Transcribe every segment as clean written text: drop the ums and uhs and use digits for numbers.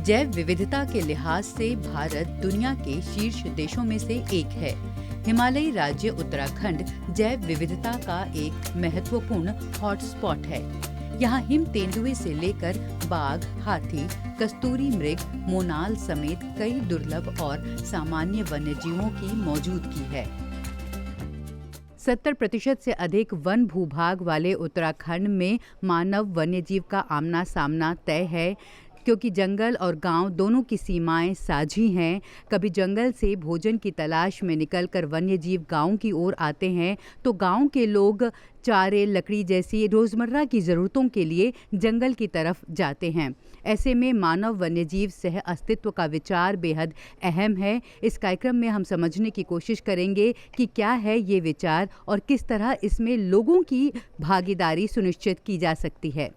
जैव विविधता के लिहाज से भारत दुनिया के शीर्ष देशों में से एक है। हिमालयी राज्य उत्तराखंड जैव विविधता का एक महत्वपूर्ण हॉटस्पॉट है। यहाँ हिम तेंदुए से लेकर बाघ, हाथी, कस्तूरी मृग, मोनाल समेत कई दुर्लभ और सामान्य वन्यजीवों की मौजूदगी है। 70% से अधिक वन भूभाग वाले उत्तराखंड में मानव वन्यजीव का आमना सामना तय है, क्योंकि जंगल और गांव दोनों की सीमाएं साझी हैं। कभी जंगल से भोजन की तलाश में निकलकर वन्यजीव गांव की ओर आते हैं, तो गांव के लोग चारे, लकड़ी जैसी रोजमर्रा की जरूरतों के लिए जंगल की तरफ जाते हैं। ऐसे में मानव वन्यजीव सह अस्तित्व का विचार बेहद अहम है। इस कार्यक्रम में हम समझने की कोशिश करेंगे कि क्या है ये विचार और किस तरह इसमें लोगों की भागीदारी सुनिश्चित की जा सकती है।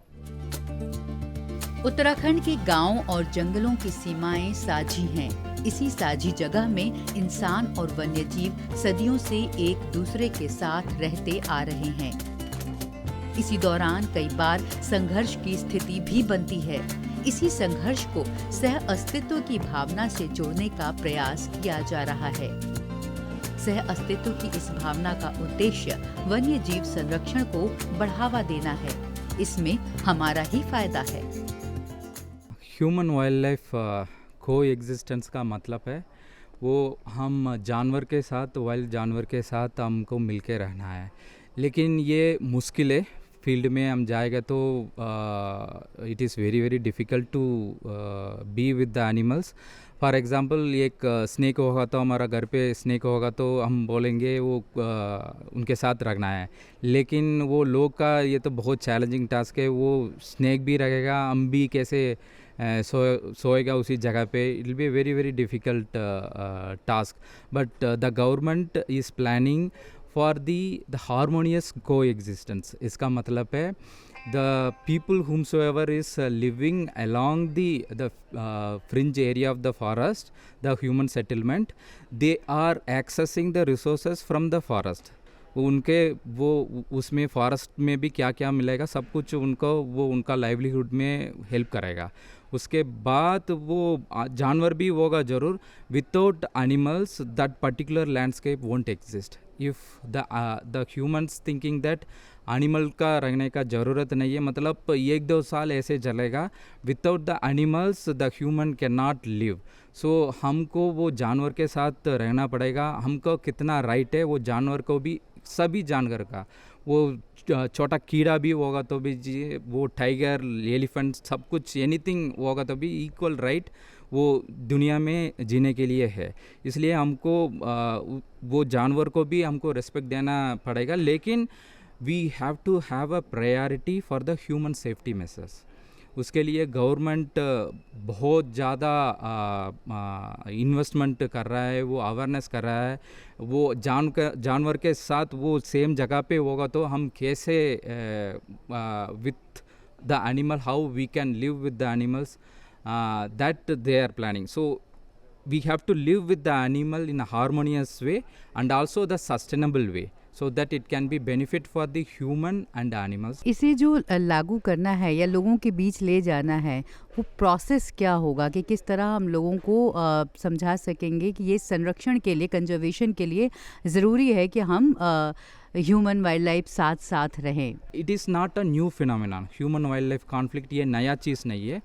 उत्तराखंड के गांव और जंगलों की सीमाएं साझी हैं। इसी साझी जगह में इंसान और वन्यजीव सदियों से एक दूसरे के साथ रहते आ रहे हैं। इसी दौरान कई बार संघर्ष की स्थिति भी बनती है। इसी संघर्ष को सह अस्तित्व की भावना से जोड़ने का प्रयास किया जा रहा है। सह अस्तित्व की इस भावना का उद्देश्य वन्यजीव संरक्षण को बढ़ावा देना है। इसमें हमारा ही फायदा है। ह्यूमन वाइल्ड लाइफ को एग्जिस्टेंस का मतलब है वो हम जानवर के साथ, वाइल्ड जानवर के साथ हमको मिलके रहना है। लेकिन ये मुश्किल है। फील्ड में हम जाएगा तो it is very very difficult to be with the animals. For example एक स्नेक होगा तो हमारा घर पे स्नेक होगा तो हम बोलेंगे वो उनके साथ रखना है। लेकिन वो लोग का ये तो बहुत चैलेंजिंग टास्क है। वो स्नेक भी रहेगा, हम भी कैसे सोएगा उसी जगह पे। It will be very very difficult task, but the government is planning for the harmonious को एग्जिस्टेंस। इसका मतलब है the people whomsoever is living along the fringe area of the forest, the human settlement, they are accessing the resources from the forest. उनके वो उसमें forest में भी क्या क्या मिलेगा सब कुछ उनको वो उनका लाइवलीहुड में हेल्प करेगा। उसके बाद वो जानवर भी होगा ज़रूर। Without animals that particular landscape won't exist. If the humans thinking that animal का रहने का ज़रूरत नहीं है, मतलब 1-2 साल ऐसे चलेगा। Without the animals the human can not live. So हमको वो जानवर के साथ रहना पड़ेगा। हमको कितना राइट है वो जानवर को भी, सभी जानवर का, वो छोटा कीड़ा भी होगा तो भी जी, वो टाइगर, एलिफेंट, सब कुछ एनीथिंग होगा तो भी इक्वल राइट वो दुनिया में जीने के लिए है। इसलिए हमको वो जानवर को भी हमको रिस्पेक्ट देना पड़ेगा। लेकिन we have to have a priority for the human safety measures. उसके लिए गवर्नमेंट बहुत ज़्यादा इन्वेस्टमेंट कर रहा है, वो अवेयरनेस कर रहा है। वो जानवर के साथ वो सेम जगह पे होगा तो हम कैसे with the animal, how we can live with the animals, that they are planning. So we have to live with the animal in a harmonious way and also the sustainable way, so that it can be benefit for the human and animals. इसे जो लागू करना है या लोगों के बीच ले जाना है, वो प्रोसेस क्या होगा कि किस तरह हम लोगों को समझा सकेंगे कि ये संरक्षण के लिए, कंजर्वेशन के लिए ज़रूरी है कि हम ह्यूमन वाइल्ड लाइफ साथ साथ रहें। It is not a new phenomenon. Human wild life conflict ये नया चीज़ नहीं है।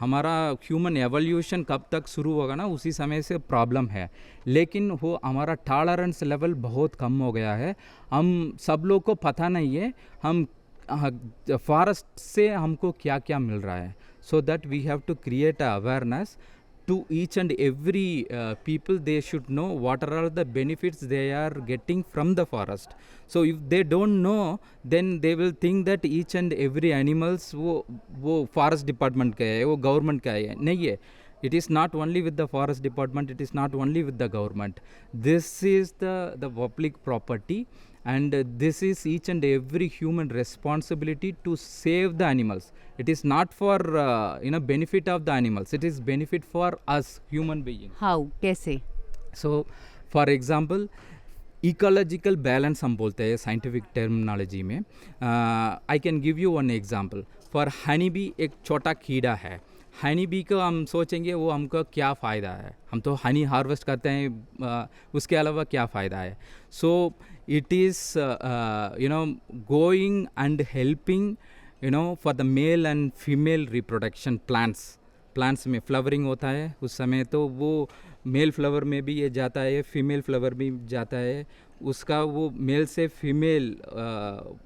हमारा ह्यूमन एवोल्यूशन कब तक शुरू होगा ना, उसी समय से प्रॉब्लम है। लेकिन वो हमारा टॉलरेंस लेवल बहुत कम हो गया है। हम सब लोग को पता नहीं है हम फॉरेस्ट से हमको क्या क्या मिल रहा है। So that we have to create a awareness to each and every people. They should know what are all the benefits they are getting from the forest. So if they don't know, then they will think that each and every animals वो forest department का है, वो government का है। नहीं है। It is not only with the forest department, it is not only with the government. This is the public property, and this is each and every human responsibility to save the animals. It is not for benefit of the animals, it is benefit for us human beings. How? कैसे? So for example, ecological balance हम बोलते हैं scientific terminology में। I can give you one example. For honey bee एक छोटा कीड़ा है। Honey bee को हम सोचेंगे वो हमको क्या फ़ायदा है, हम तो हनी हार्वेस्ट करते हैं, उसके अलावा क्या फ़ायदा है. So it is going and helping for the male and female reproduction. Plants में फ्लावरिंग होता है उस समय, तो वो मेल फ्लावर में भी ये जाता है, फीमेल फ्लावर भी जाता है, उसका वो मेल से फीमेल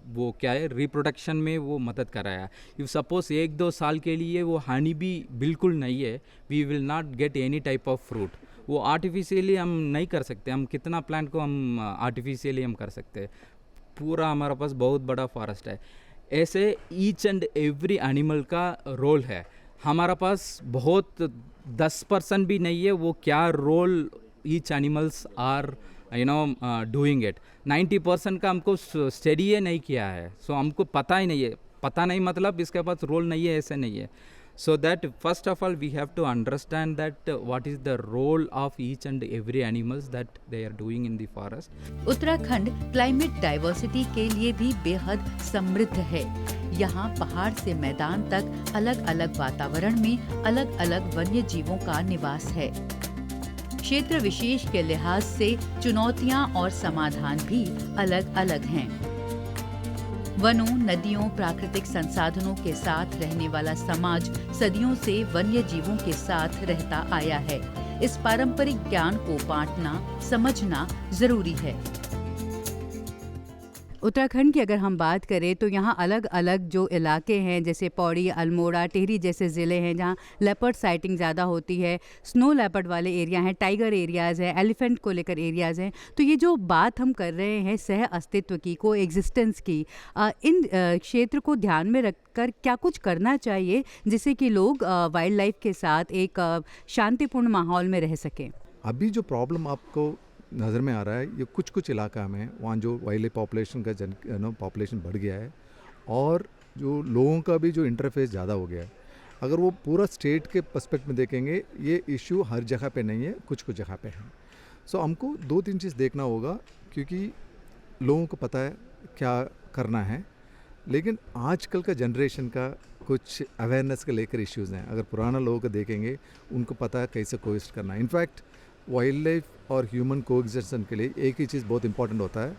वो क्या है रिप्रोडक्शन में वो मदद कर रहा है. इफ सपोज 1-2 साल के लिए वो हनी भी बिल्कुल नहीं है, we will not get any type of fruit. वो आर्टिफिशियली हम नहीं कर सकते. हम कितना प्लांट को हम आर्टिफिशियली हम कर सकते हैं. पूरा हमारा पास बहुत बड़ा फॉरेस्ट है. ऐसे ईच एंड एवरी एनिमल का रोल है. हमारा पास बहुत 10% भी नहीं है वो क्या role each animals are doing it. 90% का हमको स्टडी नहीं किया है, सो हमको पता ही नहीं है. पता नहीं मतलब इसके पास रोल नहीं है, ऐसे नहीं है. So that first of all we have to understand that what is the role of each and every animals that they are doing in the forest. Uttarakhand climate diversity के लिए भी बेहद समृद्ध है. यहाँ पहाड़ से मैदान तक अलग अलग वातावरण में अलग अलग वन्य जीवों का निवास है. क्षेत्र विशेष के लिहाज से चुनौतियाँ और समाधान भी अलग अलग हैं. वनों, नदियों, प्राकृतिक संसाधनों के साथ रहने वाला समाज सदियों से वन्य जीवों के साथ रहता आया है. इस पारंपरिक ज्ञान को बांटना, समझना जरूरी है. उत्तराखंड की अगर हम बात करें तो यहाँ अलग अलग जो इलाके हैं, जैसे पौड़ी, अल्मोड़ा, टिहरी जैसे ज़िले हैं जहाँ लेपर्ड साइटिंग ज़्यादा होती है. स्नो लेपर्ड वाले एरिया हैं, टाइगर एरियाज़ हैं, एलिफेंट को लेकर एरियाज़ हैं. तो ये जो बात हम कर रहे हैं सह अस्तित्व की, को एग्जिस्टेंस की, इन क्षेत्र को ध्यान में रखकर क्या कुछ करना चाहिए जिससे कि लोग वाइल्ड लाइफ के साथ एक शांतिपूर्ण माहौल में रह सकें. अभी जो प्रॉब्लम आपको नज़र में आ रहा है, ये कुछ इलाका में वहाँ जो वाइल्ड लाइफ पॉपुलेशन का पॉपुलेशन बढ़ गया है और जो लोगों का भी जो इंटरफेस ज़्यादा हो गया है. अगर वो पूरा स्टेट के पर्सपेक्ट में देखेंगे, ये इशू हर जगह पे नहीं है, कुछ जगह पे है. सो हमको 2-3 चीज़ देखना होगा, क्योंकि लोगों को पता है क्या करना है, लेकिन आजकल का जनरेशन का कुछ अवेयरनेस के लेकर इश्यूज़ हैं. अगर पुराना लोगों को देखेंगे, उनको पता है कैसे कोएक्सिस्ट करना है. इनफैक्ट वाइल्ड लाइफ और ह्यूमन कोएक्सिस्टेंस के लिए एक ही चीज़ बहुत इंपॉर्टेंट होता है,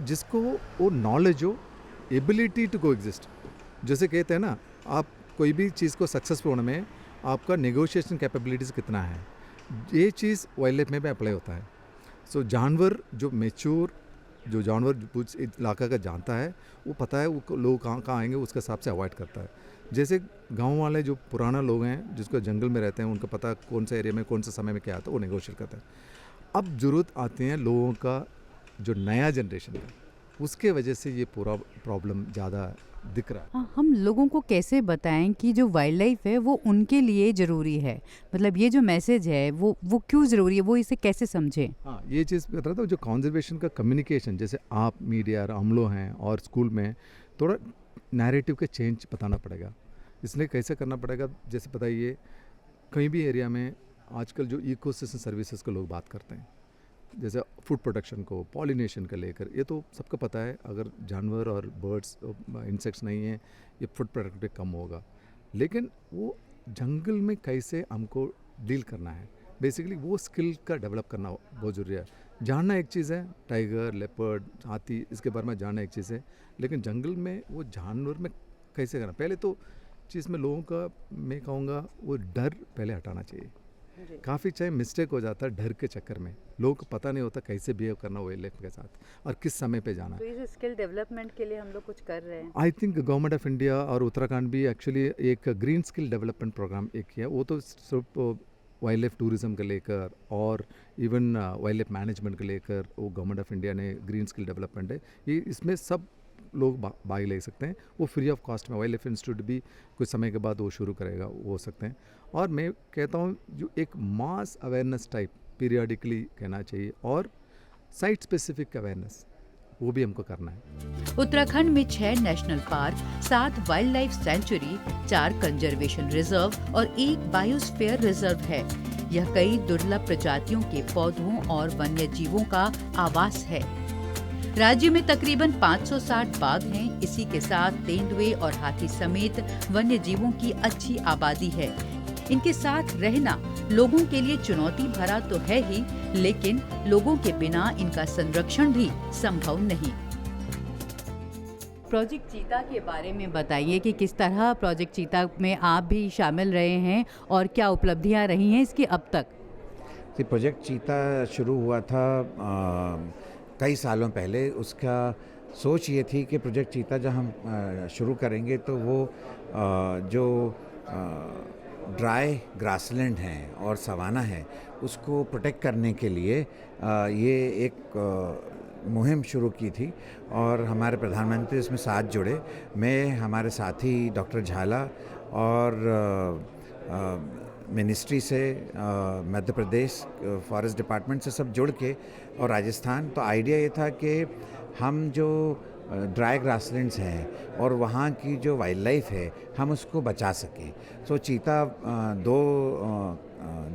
जिसको वो नॉलेज हो, एबिलिटी टू कोएक्सिस्ट. जैसे कहते हैं ना, आप कोई भी चीज़ को सक्सेसफुल होने में आपका नेगोशिएशन कैपेबिलिटीज़ कितना है, ये चीज़ वाइल्ड लाइफ में भी अप्लाई होता है. सो जानवर जो मैच्योर, जो जानवर कुछ इलाका का जानता है, वो पता है वो लोग कहाँ आएंगे, उसके हिसाब से अवॉइड करता है. जैसे गांव वाले जो पुराना लोग हैं, जिसको जंगल में रहते हैं, उनको पता है कौन से एरिया में कौन से समय में क्या आता है, वो नेगोशिएट करता है. अब ज़रूरत आती है लोगों का, जो नया जनरेशन है, उसके वजह से ये पूरा प्रॉब्लम ज़्यादा दिख रहा है. हाँ, हम लोगों को कैसे बताएं कि जो वाइल्ड लाइफ है वो उनके लिए ज़रूरी है, मतलब ये जो मैसेज है वो क्यों ज़रूरी है, वो इसे कैसे समझें. हाँ, ये चीज़ बता रहा था, जो कॉन्जर्वेशन का कम्युनिकेशन, जैसे आप मीडिया और हम लोग हैं और स्कूल में थोड़ा नैरेटिव के चेंज बताना पड़ेगा. इसलिए कैसे करना पड़ेगा, जैसे बताइए, कहीं भी एरिया में आजकल जो इकोसिस्टम सर्विसेज को लोग बात करते हैं, जैसे फूड प्रोडक्शन को, पॉलिनेशन को लेकर, ये तो सबको पता है. अगर जानवर और बर्ड्स, इंसेक्ट्स नहीं हैं, ये फूड प्रोडक्ट पे कम होगा. लेकिन वो जंगल में कैसे हमको डील करना है, बेसिकली वो स्किल का डेवलप करना बहुत ज़रूरी है. जानना एक चीज़ है, टाइगर, लेपर्ड, हाथी, इसके बारे में जानना एक चीज़ है, लेकिन जंगल में वो जानवर में कैसे करना, पहले तो चीज़ में लोगों का, मैं कहूँगा, वो डर पहले हटाना चाहिए. काफ़ी चाहे मिस्टेक हो जाता है डर के चक्कर में, लोगों को पता नहीं होता कैसे बिहेव करना वाइल्ड लाइफ के साथ और किस समय पे जाना. तो इस स्किल डेवलपमेंट के लिए हम लोग कुछ कर रहे हैं. I think government of India और उत्तराखंड भी एक्चुअली एक ग्रीन स्किल डेवलपमेंट प्रोग्राम एक किया. वो तो सिर्फ वाइल्ड लाइफ टूरिज़्म को लेकर और इवन वाइल्ड लाइफ मैनेजमेंट को लेकर वो गवर्नमेंट ऑफ इंडिया ने ग्रीन स्किल डेवलपमेंट है. ये इसमें सब लोग भाग ले सकते हैं. वो फ्री ऑफ कॉस्ट में वाइल्ड लाइफ इंस्टीट्यूट भी कुछ समय के बाद वो शुरू करेगा, वो हो सकते हैं. और मैं कहता हूँ जो एक मास अवेयरनेस टाइप पीरियडिकली कहना चाहिए, और साइट स्पेसिफिक अवेयरनेस वो भी हमको करना है. उत्तराखंड में 6 national park, 7 wild life sanctuary, 4 conservation reserve और 1 बायोस्फीयर रिजर्व है. यह कई दुर्लभ प्रजातियों के पौधों और वन्य जीवों का आवास है. राज्य में तकरीबन 560 बाघ हैं। इसी के साथ तेंदुए और हाथी समेत वन्य जीवों की अच्छी आबादी है। इनके साथ रहना लोगों के लिए चुनौती भरा तो है ही, लेकिन लोगों के बिना इनका संरक्षण भी संभव नहीं। प्रोजेक्ट चीता के बारे में बताइए कि किस तरह प्रोजेक्ट चीता में आप भी शामिल रहे हैं और क्या उपलब्धियां रही हैं इसकी अब तक। प्रोजेक्ट चीता शुरू हुआ था कई सालों पहले। उसका सोच ये थी कि प्रोजेक्ट चीता जब हम शुरू करेंगे तो वो जो ड्राई ग्रासलैंड हैं और सवाना है उसको प्रोटेक्ट करने के लिए ये एक मुहिम शुरू की थी और हमारे प्रधानमंत्री इसमें साथ जुड़े। मैं, हमारे साथी डॉक्टर झाला और मिनिस्ट्री से, मध्य प्रदेश फॉरेस्ट डिपार्टमेंट से सब जुड़ के और राजस्थान, तो आइडिया ये था कि हम जो ड्राई ग्रासलैंड्स हैं और वहाँ की जो वाइल्ड लाइफ है हम उसको बचा सकें। तो चीता दो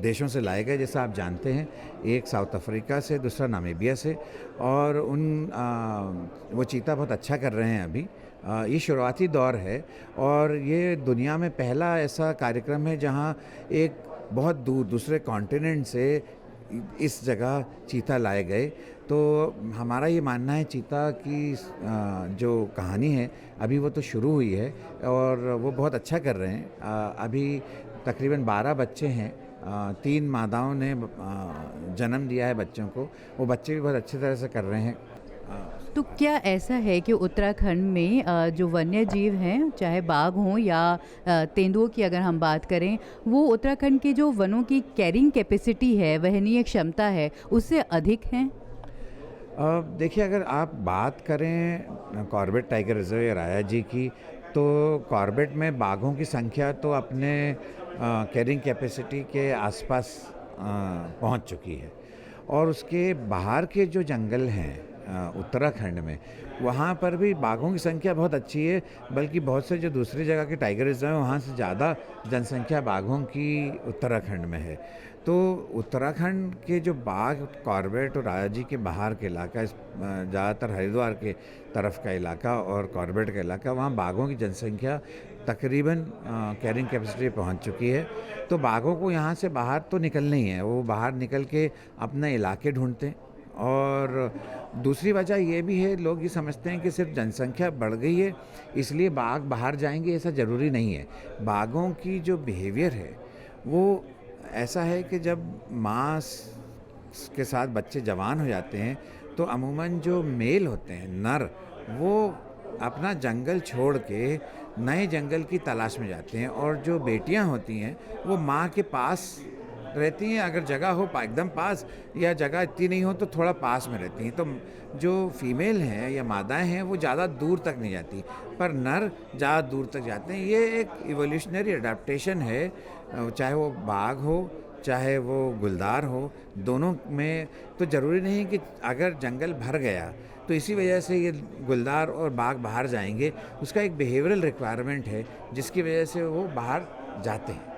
देशों से लाए गए, जैसा आप जानते हैं, एक साउथ अफ्रीका से, दूसरा नामीबिया से, और वो चीता बहुत अच्छा कर रहे हैं अभी। ये शुरुआती दौर है और ये दुनिया में पहला ऐसा कार्यक्रम है जहाँ एक बहुत दूर दूसरे कॉन्टिनेंट से इस जगह चीता लाए गए। तो हमारा ये मानना है चीता की जो कहानी है अभी वो तो शुरू हुई है और वो बहुत अच्छा कर रहे हैं। अभी तकरीबन 12 बच्चे हैं, 3 मादाओं ने जन्म दिया है बच्चों को। वो बच्चे भी बहुत अच्छी तरह से कर रहे हैं। तो क्या ऐसा है कि उत्तराखंड में जो वन्य जीव हैं, चाहे बाघ हों या तेंदुओं की अगर हम बात करें, वो उत्तराखंड के जो वनों की कैरिंग कैपेसिटी है, वहनीय क्षमता है, उससे अधिक हैं? देखिए, अगर आप बात करें कॉर्बेट टाइगर रिजर्व या राया जी की, तो कॉर्बेट में बाघों की संख्या तो अपने कैरिंग कैपेसिटी के आसपास पहुंच चुकी है। और उसके बाहर के जो जंगल हैं उत्तराखंड में, वहाँ पर भी बाघों की संख्या बहुत अच्छी है। बल्कि बहुत से जो दूसरी जगह के टाइगर रिजर्व हैं वहाँ से ज़्यादा जनसंख्या बाघों की उत्तराखंड में है। तो उत्तराखंड के जो बाघ कॉर्बेट और राया जी के बाहर के इलाका, ज़्यादातर हरिद्वार के तरफ का इलाका और कॉर्बेट का इलाका, वहाँ बाघों की जनसंख्या तकरीबन कैरिंग कैपेसिटी पहुँच चुकी है। तो बाघों को यहाँ से बाहर तो निकलना ही है, वो बाहर निकल के अपने इलाके ढूंढते हैं। और दूसरी वजह ये भी है, लोग ये समझते हैं कि सिर्फ जनसंख्या बढ़ गई है इसलिए बाघ बाहर जाएंगे, ऐसा ज़रूरी नहीं है। बाघों की जो बिहेवियर है वो ऐसा है कि जब माँ के साथ बच्चे जवान हो जाते हैं तो अमूमन जो मेल होते हैं, नर, वो अपना जंगल छोड़ के नए जंगल की तलाश में जाते हैं और जो बेटियां होती हैं वो माँ के पास रहती हैं। अगर जगह हो एकदम पास, या जगह इतनी नहीं हो तो थोड़ा पास में रहती हैं। तो जो फीमेल हैं या मादाएं हैं वो ज़्यादा दूर तक नहीं जाती, पर नर ज़्यादा दूर तक जाते हैं। ये एक इवोल्यूशनरी अडेप्टेशन है, चाहे वो बाघ हो चाहे वो गुलदार हो, दोनों में। तो ज़रूरी नहीं कि अगर जंगल भर गया तो इसी वजह से ये गुलदार और बाघ बाहर जाएंगे। उसका एक बिहेवियरल रिक्वायरमेंट है जिसकी वजह से वो बाहर जाते हैं।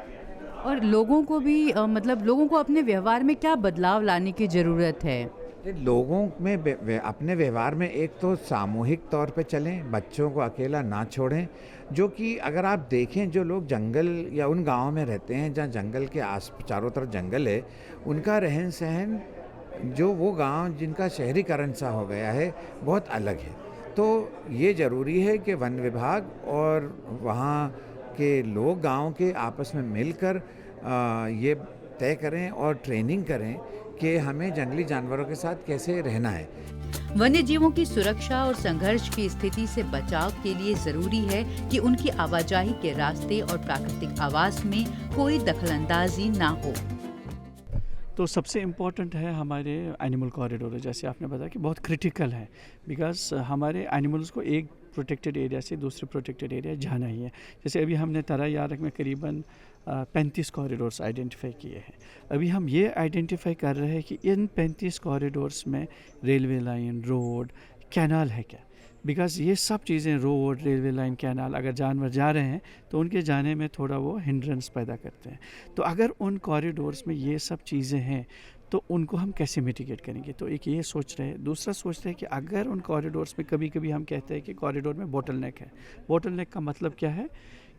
और लोगों को भी मतलब लोगों को अपने व्यवहार में क्या बदलाव लाने की ज़रूरत है? लोगों में अपने व्यवहार में एक तो सामूहिक तौर पे चलें, बच्चों को अकेला ना छोड़ें। जो कि अगर आप देखें, जो लोग जंगल या उन गाँव में रहते हैं जहाँ जंगल के चारों तरफ जंगल है, उनका रहन सहन, जो वो गांव जिनका शहरीकरण सा हो गया है, बहुत अलग है। तो ये ज़रूरी है कि वन विभाग और वहाँ के लोग गांव के आपस में मिलकर ये तय करें और ट्रेनिंग करें कि हमें जंगली जानवरों के साथ कैसे रहना है। वन्य जीवों की सुरक्षा और संघर्ष की स्थिति से बचाव के लिए जरूरी है कि उनकी आवाजाही के रास्ते और प्राकृतिक आवास में कोई दखलंदाजी ना हो। तो सबसे इम्पॉर्टेंट है हमारे एनिमल कॉरिडोर, जैसे आपने बताया कि बहुत क्रिटिकल है, बिकॉज हमारे एनिमल्स को एक प्रोटेक्टेड एरिया से दूसरे प्रोटेक्टेड एरिया जाना ही है। जैसे अभी हमने तरा यारक में करीबन 35 कॉरिडोर्स आइडेंटिफाई किए हैं। अभी हम ये आइडेंटिफाई कर रहे हैं कि इन 35 कॉरिडोर्स में रेलवे लाइन, रोड, कैनाल है क्या, बिकॉज़ ये सब चीज़ें, रोड, रेलवे लाइन, कैनाल, अगर जानवर जा रहे हैं तो उनके जाने में थोड़ा वो हिंड्रेंस पैदा करते हैं। तो अगर उन कॉरिडोर्स में ये सब चीज़ें हैं तो उनको हम कैसे मिटिगेट करेंगे। तो एक ये सोच रहे हैं। दूसरा सोच रहे हैं कि अगर उन कॉरिडोर्स में कभी कभी हम कहते हैं कि कॉरिडोर में बोटल नेक है। बोटल नेक का मतलब क्या है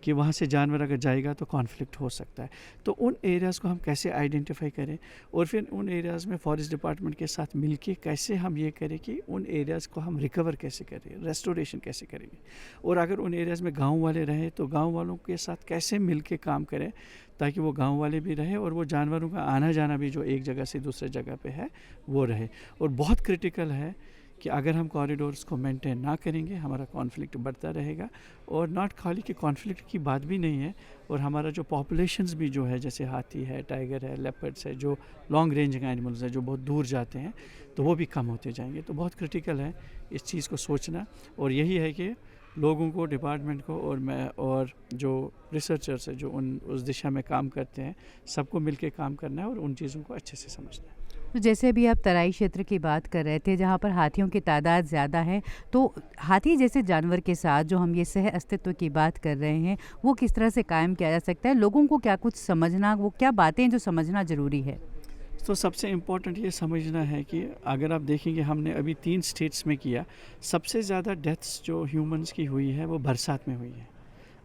कि वहाँ से जानवर अगर जाएगा तो कॉन्फ्लिक्ट हो सकता है। तो उन एरियाज़ को हम कैसे आइडेंटिफाई करें और फिर उन एरियाज़ में फॉरेस्ट डिपार्टमेंट के साथ मिलके कैसे हम ये करें कि उन एरियाज़ को हम रिकवर कैसे करें, रेस्टोरेशन कैसे करेंगे। और अगर उन एरियाज़ में गांव वाले रहें तो गांव वालों के साथ कैसे मिल के काम करें ताकि वो गांव वाले भी रहें और वो जानवरों का आना जाना भी जो एक जगह से दूसरे जगह पे है वो रहे। और बहुत क्रिटिकल है कि अगर हम कॉरिडोर्स को मेंटेन ना करेंगे हमारा कॉन्फ्लिक्ट बढ़ता रहेगा। और नॉट खाली कि कॉन्फ्लिक्ट की बात भी नहीं है, और हमारा जो पॉपुलेशंस भी जो है जैसे हाथी है, टाइगर है, लेपर्ड्स है, जो लॉन्ग रेंजिंग एनिमल्स है जो बहुत दूर जाते हैं तो वो भी कम होते जाएंगे। तो बहुत क्रिटिकल है इस चीज़ को सोचना। और यही है कि लोगों को, डिपार्टमेंट को और मैं और जो रिसर्चर्स है जो उस दिशा में काम करते हैं सबको मिलके काम करना है और उन चीज़ों को अच्छे से समझना है। तो जैसे अभी आप तराई क्षेत्र की बात कर रहे थे जहाँ पर हाथियों की तादाद ज़्यादा है, तो हाथी जैसे जानवर के साथ जो हम ये सह अस्तित्व की बात कर रहे हैं वो किस तरह से कायम किया जा सकता है? लोगों को क्या कुछ समझना, वो क्या बातें हैं जो समझना ज़रूरी है? तो सबसे इम्पॉर्टेंट ये समझना है कि अगर आप देखेंगे हमने अभी 3 स्टेट्स में किया, सबसे ज़्यादा डेथ्स जो ह्यूमंस की हुई है वो बरसात में हुई है।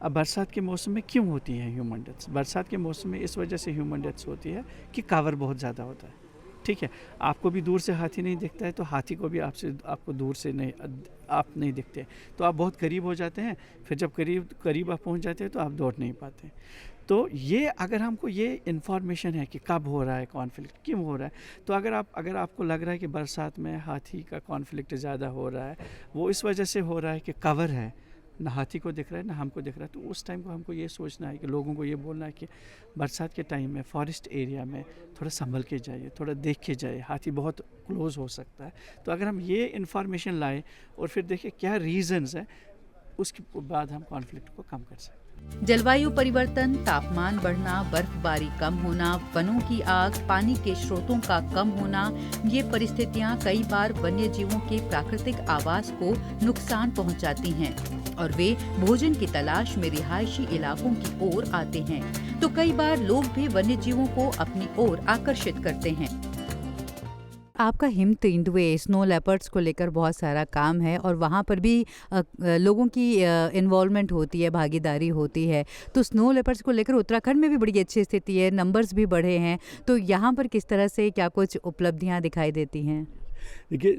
अब बरसात के मौसम में क्यों होती है ह्यूमन डेथ्स? बरसात के मौसम में इस वजह से ह्यूमन डेथ्स होती है कि कावर बहुत ज़्यादा होता है। ठीक है, आपको भी दूर से हाथी नहीं दिखता है तो हाथी को भी आपको दूर से नहीं, आप नहीं दिखते, तो आप बहुत करीब हो जाते हैं। फिर जब करीब आप पहुंच जाते हैं तो आप दौड़ नहीं पाते। तो ये अगर हमको ये इन्फॉर्मेशन है कि कब हो रहा है कॉन्फ्लिक्ट, क्यों हो रहा है, तो अगर आपको लग रहा है कि बरसात में हाथी का कॉन्फ्लिक्ट ज़्यादा हो रहा है, वो इस वजह से हो रहा है कि कवर है, ना हाथी को दिख रहा है ना हमको दिख रहा है। तो उस टाइम को हमको ये सोचना है कि लोगों को ये बोलना है कि बरसात के टाइम में फॉरेस्ट एरिया में थोड़ा संभल के जाइए, थोड़ा देख के जाइए, हाथी बहुत क्लोज हो सकता है। तो अगर हम ये इन्फॉर्मेशन लाएँ और फिर देखें क्या रीज़न्स हैं, उसके बाद हम कॉन्फ्लिक्ट को कम कर सकते हैं। जलवायु परिवर्तन, तापमान बढ़ना, बर्फबारी कम होना, वनों की आग, पानी के स्रोतों का कम होना, ये परिस्थितियां कई बार वन्य जीवों के प्राकृतिक आवास को नुकसान पहुंचाती हैं और वे भोजन की तलाश में रिहायशी इलाकों की ओर आते हैं। तो कई बार लोग भी वन्य जीवों को अपनी ओर आकर्षित करते हैं। आपका हिम तेंदुए, स्नो लेपर्ड्स को लेकर बहुत सारा काम है और वहाँ पर भी लोगों की इन्वॉल्वमेंट होती है, भागीदारी होती है। तो स्नो लेपर्ड्स को लेकर उत्तराखंड में भी बड़ी अच्छी स्थिति है, नंबर्स भी बढ़े हैं। तो यहाँ पर किस तरह से क्या कुछ उपलब्धियाँ दिखाई देती हैं? देखिए,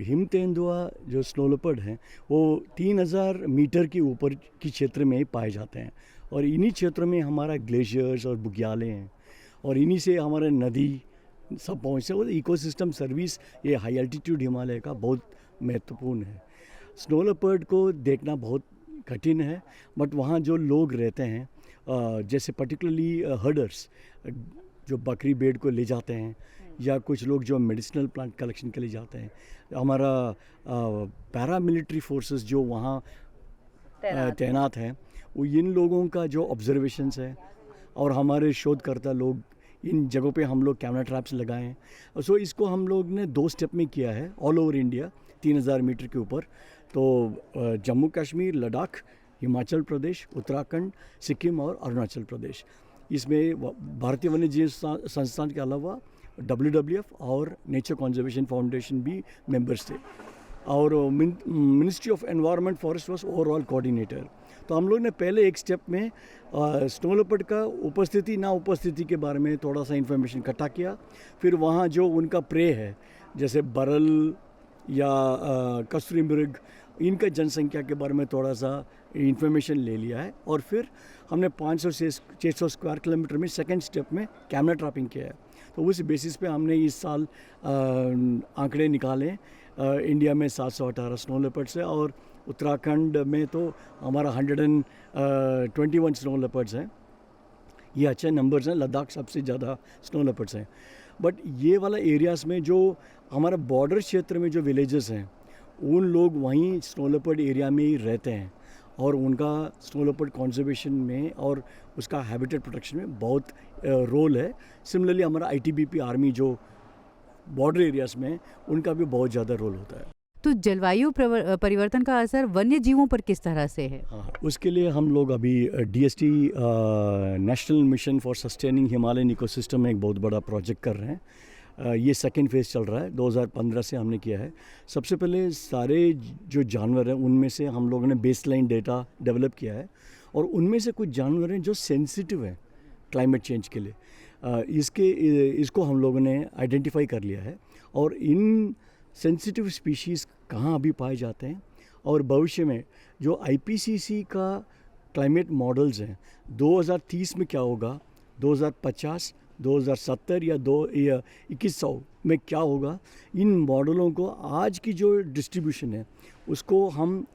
हिम तेंदुआ जो स्नो लेपर्ड हैं वो 3000 मीटर के ऊपर की क्षेत्र में ही पाए जाते हैं और इन्हीं क्षेत्रों में हमारा ग्लेशियर्स और बुग्यालें हैं और इन्हीं से हमारे नदी सब पहुँचते हैं। और इकोसिस्टम सर्विस ये हाई एल्टीट्यूड हिमालय का बहुत महत्वपूर्ण है। स्नो लेपर्ड को देखना बहुत कठिन है, बट वहाँ जो लोग रहते हैं जैसे पर्टिकुलरली हर्डर्स जो बकरी भेड़ को ले जाते हैं या कुछ लोग जो मेडिसिनल प्लांट कलेक्शन के लिए जाते हैं, हमारा पैरामिलिट्री फोर्सेस जो वहाँ तैनात हैं, वो इन लोगों का जो ऑब्जर्वेशंस है और हमारे शोधकर्ता लोग इन जगहों पे हम लोग कैमरा ट्रैप्स लगाए हैं। सो इसको हम लोग ने 2 स्टेप में किया है ऑल ओवर इंडिया 3000 मीटर के ऊपर। तो जम्मू कश्मीर, लद्दाख, हिमाचल प्रदेश, उत्तराखंड, सिक्किम और अरुणाचल प्रदेश, इसमें भारतीय वन्य जीव संस्थान के अलावा WWF और नेचर कंजर्वेशन फाउंडेशन भी मेंबर्स थे और ministry of environment forest was overall coordinator. तो हम लोग ने पहले एक स्टेप में स्नो लेपर्ड का उपस्थिति ना उपस्थिति के बारे में थोड़ा सा इन्फॉर्मेशन इकट्ठा किया। फिर वहाँ जो उनका प्रे है जैसे बरल या कसूरी मृग, इनका जनसंख्या के बारे में थोड़ा सा इन्फॉर्मेशन ले लिया है और फिर हमने 500 से 600 स्क्वायर किलोमीटर में सेकेंड स्टेप में कैमरा ट्रैपिंग किया है। तो उस बेसिस पे हमने इस साल आंकड़े निकाले। इंडिया में 718 स्नो लेपर्ड्स है और उत्तराखंड में तो हमारा 121 स्नो लेपर्ड्स हैं। ये अच्छे नंबर्स हैं। लद्दाख सबसे ज़्यादा स्नो लेपर्ड्स हैं। बट ये वाला एरियाज़ में जो हमारा बॉर्डर क्षेत्र में जो विलेजेस हैं, उन लोग वहीं स्नो लेपर्ड एरिया में ही रहते हैं और उनका स्नो लेपर्ड कंजर्वेशन में और उसका हैबिटेट प्रोटेक्शन में बहुत रोल है। सिमिलरली हमारा ITBP आर्मी जो बॉर्डर एरियाज़ में, उनका भी बहुत ज़्यादा रोल होता है। तो जलवायु परिवर्तन का असर वन्य जीवों पर किस तरह से है? हाँ, उसके लिए हम लोग अभी DST national mission for sustaining Himalayan ecosystem में एक बहुत बड़ा प्रोजेक्ट कर रहे हैं। ये सेकेंड फेज़ चल रहा है, 2015 से हमने किया है। सबसे पहले सारे जो जानवर हैं उनमें से हम लोगों ने बेसलाइन डेटा डेवलप किया है और उनमें से कुछ जानवर हैं जो सेंसिटिव हैं क्लाइमेट चेंज के लिए। इसको हम लोगों ने आइडेंटिफाई कर लिया है और इन सेंसिटिव स्पीशीज़ कहाँ अभी पाए जाते हैं और भविष्य में जो IPCC का क्लाइमेट मॉडल्स हैं 2030 में क्या होगा, 2050, 2070 या 2100 में क्या होगा, इन मॉडलों को आज की जो डिस्ट्रीब्यूशन है उसको हम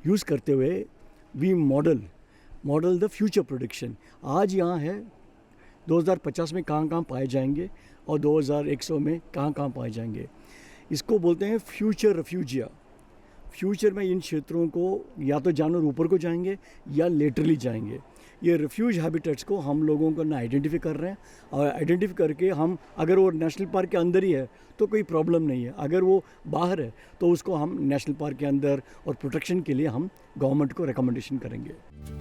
यूज़ करते हुए V model the future prediction. आज यहाँ है 2050 में कहाँ पाए जाएंगे और 2100 में कहाँ पाए जाएंगे। इसको बोलते हैं फ्यूचर रेफ्यूजिया। फ्यूचर में इन क्षेत्रों को या तो जानवर ऊपर को जाएंगे या लेटरली जाएंगे। ये रिफ्यूज हैबिटेट्स को हम लोगों को ना आइडेंटिफाई कर रहे हैं और आइडेंटिफाई करके हम, अगर वो नेशनल पार्क के अंदर ही है तो कोई प्रॉब्लम नहीं है, अगर वो बाहर है तो उसको हम नेशनल पार्क के अंदर और प्रोटेक्शन के लिए हम गवर्नमेंट को रिकमेंडेशन करेंगे।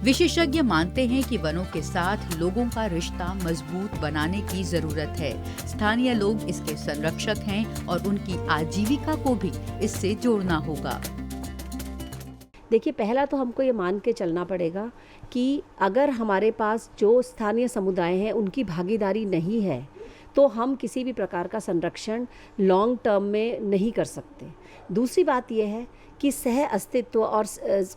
विशेषज्ञ मानते हैं कि वनों के साथ लोगों का रिश्ता मजबूत बनाने की जरूरत है। स्थानीय लोग इसके संरक्षक हैं और उनकी आजीविका को भी इससे जोड़ना होगा। देखिए, पहला तो हमको ये मान के चलना पड़ेगा कि अगर हमारे पास जो स्थानीय समुदाय हैं उनकी भागीदारी नहीं है तो हम किसी भी प्रकार का संरक्षण लॉन्ग टर्म में नहीं कर सकते। दूसरी बात यह है कि सह अस्तित्व और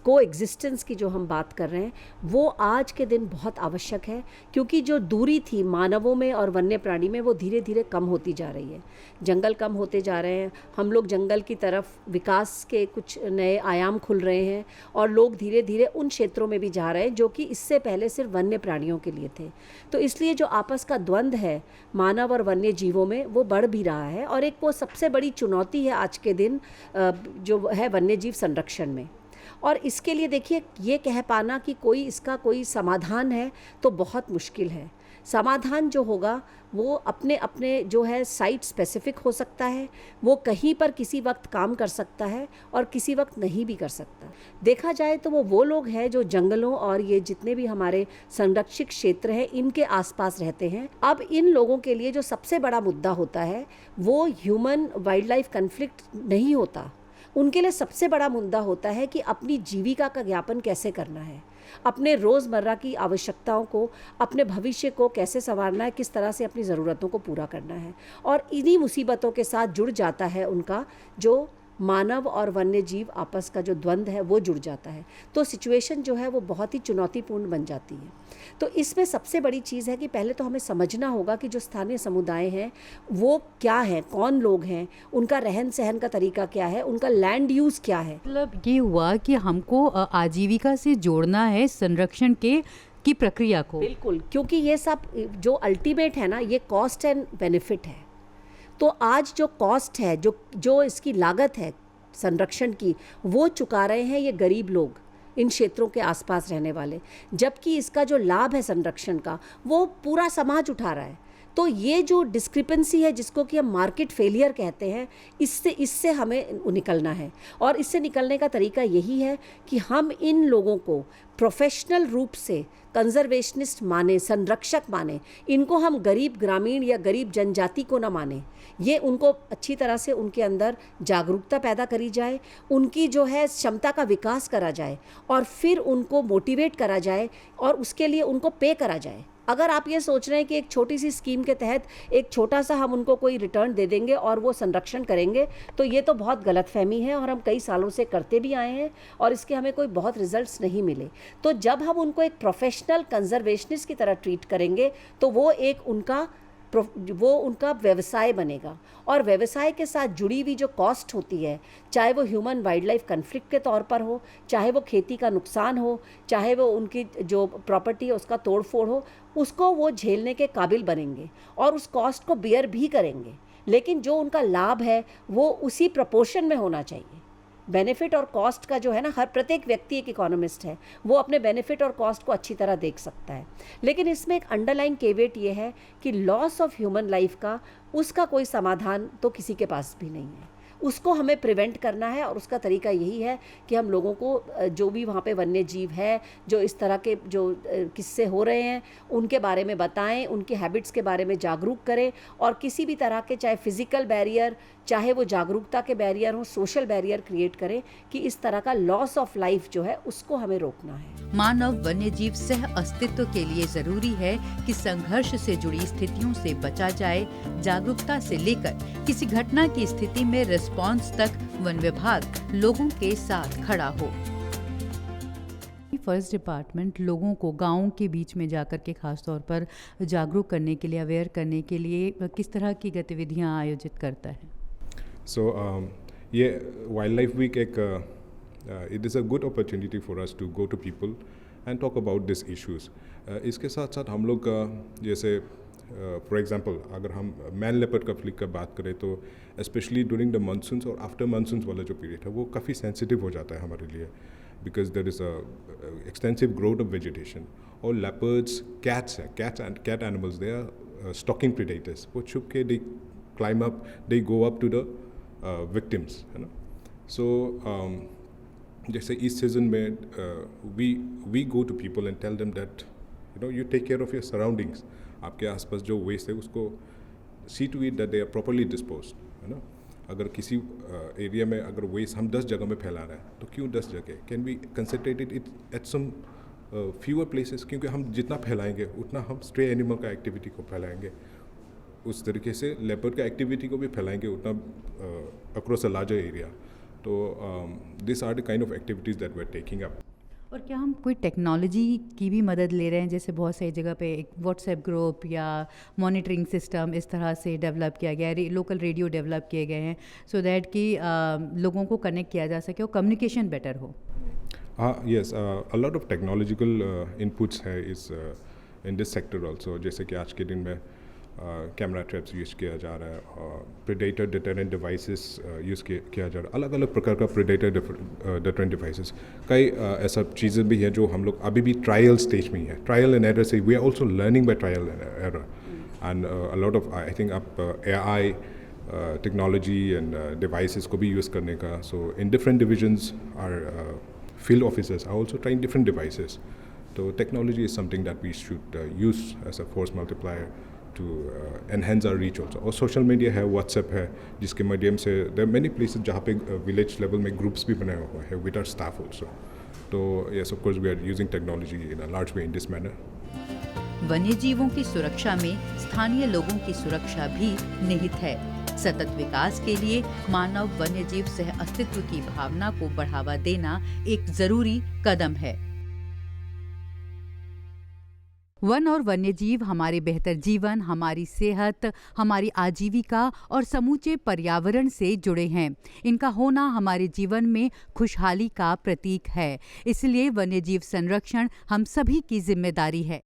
को एग्जिस्टेंस की जो हम बात कर रहे हैं वो आज के दिन बहुत आवश्यक है, क्योंकि जो दूरी थी मानवों में और वन्य प्राणी में वो धीरे धीरे कम होती जा रही है। जंगल कम होते जा रहे हैं, हम लोग जंगल की तरफ विकास के कुछ नए आयाम खुल रहे हैं और लोग धीरे धीरे उन क्षेत्रों में भी जा रहे हैं जो कि इससे पहले सिर्फ वन्य प्राणियों के लिए थे। तो इसलिए जो आपस का द्वंद्व है मानव और वन्य जीवों में वो बढ़ भी रहा है और एक वो सबसे बड़ी चुनौती है आज के दिन जो है वन्य जीव संरक्षण में। और इसके लिए देखिए, ये कह पाना कि इसका कोई समाधान है तो बहुत मुश्किल है। समाधान जो होगा वो अपने अपने जो है साइट स्पेसिफिक हो सकता है, वो कहीं पर किसी वक्त काम कर सकता है और किसी वक्त नहीं भी कर सकता। देखा जाए तो वो लोग हैं जो जंगलों और ये जितने भी हमारे संरक्षित क्षेत्र हैं इनके आसपास रहते हैं। अब इन लोगों के लिए जो सबसे बड़ा मुद्दा होता है वो ह्यूमन वाइल्ड लाइफ कन्फ्लिक्ट नहीं होता। उनके लिए सबसे बड़ा मुद्दा होता है कि अपनी जीविका का ज्ञापन कैसे करना है, अपने रोज़मर्रा की आवश्यकताओं को, अपने भविष्य को कैसे संवारना है, किस तरह से अपनी ज़रूरतों को पूरा करना है। और इन्हीं मुसीबतों के साथ जुड़ जाता है उनका जो मानव और वन्य जीव आपस का जो द्वंद्व है वो जुड़ जाता है। तो सिचुएशन जो है वो बहुत ही चुनौतीपूर्ण बन जाती है। तो इसमें सबसे बड़ी चीज़ है कि पहले तो हमें समझना होगा कि जो स्थानीय समुदाय हैं वो क्या है, कौन लोग हैं, उनका रहन सहन का तरीका क्या है, उनका लैंड यूज़ क्या है। मतलब ये हुआ कि हमको आजीविका से जोड़ना है संरक्षण की प्रक्रिया को। बिल्कुल, क्योंकि ये सब जो अल्टीमेट है ना, ये कॉस्ट एंड बेनिफिट है। तो आज जो कॉस्ट है, जो इसकी लागत है संरक्षण की, वो चुका रहे हैं ये गरीब लोग, इन क्षेत्रों के आसपास रहने वाले, जबकि इसका जो लाभ है संरक्षण का वो पूरा समाज उठा रहा है। तो ये जो डिस्क्रिपेंसी है जिसको कि हम मार्केट फेलियर कहते हैं, इससे हमें निकलना है। और इससे निकलने का तरीका यही है कि हम इन लोगों को प्रोफेशनल रूप से कंजर्वेशनिस्ट माने, संरक्षक माने, इनको हम गरीब ग्रामीण या गरीब जनजाति को ना माने। ये उनको अच्छी तरह से उनके अंदर जागरूकता पैदा करी जाए, उनकी जो है क्षमता का विकास करा जाए और फिर उनको मोटिवेट करा जाए और उसके लिए उनको पे करा जाए। अगर आप ये सोच रहे हैं कि एक छोटी सी स्कीम के तहत एक छोटा सा हम उनको कोई रिटर्न दे देंगे और वो संरक्षण करेंगे, तो ये तो बहुत गलतफहमी है और हम कई सालों से करते भी आए हैं और इसके हमें कोई बहुत रिजल्ट्स नहीं मिले। तो जब हम उनको एक प्रोफेशनल कंजर्वेशनिस्ट की तरह ट्रीट करेंगे तो वो उनका व्यवसाय बनेगा। और व्यवसाय के साथ जुड़ी हुई जो कॉस्ट होती है, चाहे वो ह्यूमन वाइल्ड लाइफ कन्फ्लिक्ट के तौर पर हो, चाहे वो खेती का नुकसान हो, चाहे वो उनकी जो प्रॉपर्टी है उसका तोड़ फोड़ हो, उसको वो झेलने के काबिल बनेंगे और उस कॉस्ट को बियर भी करेंगे। लेकिन जो उनका लाभ है वो उसी प्रपोर्शन में होना चाहिए। बेनिफिट और कॉस्ट का जो है ना, हर प्रत्येक व्यक्ति एक इकोनॉमिस्ट है, वो अपने बेनिफिट और कॉस्ट को अच्छी तरह देख सकता है। लेकिन इसमें एक अंडरलाइन केवेट ये है कि लॉस ऑफ ह्यूमन लाइफ का उसका कोई समाधान तो किसी के पास भी नहीं है। उसको हमें प्रिवेंट करना है। और उसका तरीका यही है कि हम लोगों को जो भी वहाँ पे वन्य जीव है, जो इस तरह के जो किस्से हो रहे हैं उनके बारे में बताएं, उनके हैबिट्स के बारे में जागरूक करें, और किसी भी तरह के चाहे फिजिकल बैरियर, चाहे वो जागरूकता के बैरियर हो, सोशल बैरियर क्रिएट करें कि इस तरह का लॉस ऑफ लाइफ जो है उसको हमें रोकना है। मानव वन्यजीव सह अस्तित्व के लिए जरूरी है कि संघर्ष से जुड़ी स्थितियों से बचा जाए। जागरूकता से लेकर किसी घटना की स्थिति में रिस्पॉन्स तक वन विभाग लोगों के साथ खड़ा हो। फॉरेस्ट डिपार्टमेंट लोगों को गाँव के बीच में जाकर के खास तौर पर जागरूक करने के लिए, अवेयर करने के लिए किस तरह की गतिविधियां आयोजित करता है? So ये वाइल्ड लाइफ वीक एक it is a good opportunity for us to go to people and talk about this issues. इसके साथ साथ हम लोग जैसे फॉर एग्जांपल अगर हम मैन लेपर्ड कन्फ्लिक्ट का बात करें तो स्पेशली ड्यूरिंग द मानसून्स और आफ्टर मानसून्स वाला जो पीरियड है वो काफ़ी सेंसिटिव हो जाता है हमारे लिए, because there is a extensive growth of vegetation. और लेपर्ड्स, कैट्स हैं, cat animals, they are stalking predators. वो छुप के they climb up, they go up to the victims, है ना। सो जैसे इस सीजन में we go to people and tell them that you take care of your surroundings। आपके आसपास जो वेस्ट है उसको see to it that they are properly disposed, है ना। अगर किसी एरिया में अगर वेस्ट हम 10 जगह में फैला रहे हैं तो क्यों 10 जगह, can be concentrated it at some fewer places, क्योंकि हम जितना फैलाएंगे उतना हम स्ट्रे एनिमल का एक्टिविटी को फैलाएंगे, उस तरीके से लेपर्ड का एक्टिविटी को भी फैलाएंगे उतना अक्रॉस अ लार्जर एरिया। तो this are the kind of activities that we are taking up. और क्या हम कोई टेक्नोलॉजी की भी मदद ले रहे हैं? जैसे बहुत सारी जगह पे एक व्हाट्सएप ग्रुप या मॉनिटरिंग सिस्टम इस तरह से डेवलप किया गया है, लोकल रेडियो डेवलप किए गए हैं सो दैट कि लोगों को कनेक्ट किया जा सके और कम्युनिकेशन बेटर हो। Yes, a lot of technological inputs है इस in this sector also। जैसे कि आज के दिन में कैमरा ट्रैप्स यूज़ किया जा रहा है और प्रेडेटर डिटरेंट डिवाइसेस यूज़ किया जा रहा है, अलग अलग प्रकार का प्रेडेटर डिटरेंट डिवाइसेस। कई ऐसा चीज़ें भी हैं जो हम लोग अभी भी ट्रायल स्टेज में ही है, ट्रायल एंड एरर से। We are also learning by trial and error and a lot of I think आप AI टेक्नोलॉजी एंड डिवाइसेस को भी यूज़ करने का। So in different divisions are field officers are also trying different devices. So technology is something that we should use as a force multiplier to enhance our reach also. और social media है, WhatsApp है, जिसके माध्यम से there are many places जहाँ पे village level में groups भी बनाए हुए हैं with our staff also. तो yes, of course we are using technology in a large way in this manner. वन्य जीवों की सुरक्षा में स्थानीय लोगों की सुरक्षा भी निहित है। सतत विकास के लिए मानव वन्य जीव सह अस्तित्व की भावना को बढ़ावा देना एक जरूरी कदम है। वन और वन्यजीव हमारे बेहतर जीवन, हमारी सेहत, हमारी आजीविका और समूचे पर्यावरण से जुड़े हैं। इनका होना हमारे जीवन में खुशहाली का प्रतीक है। इसलिए वन्यजीव संरक्षण हम सभी की जिम्मेदारी है।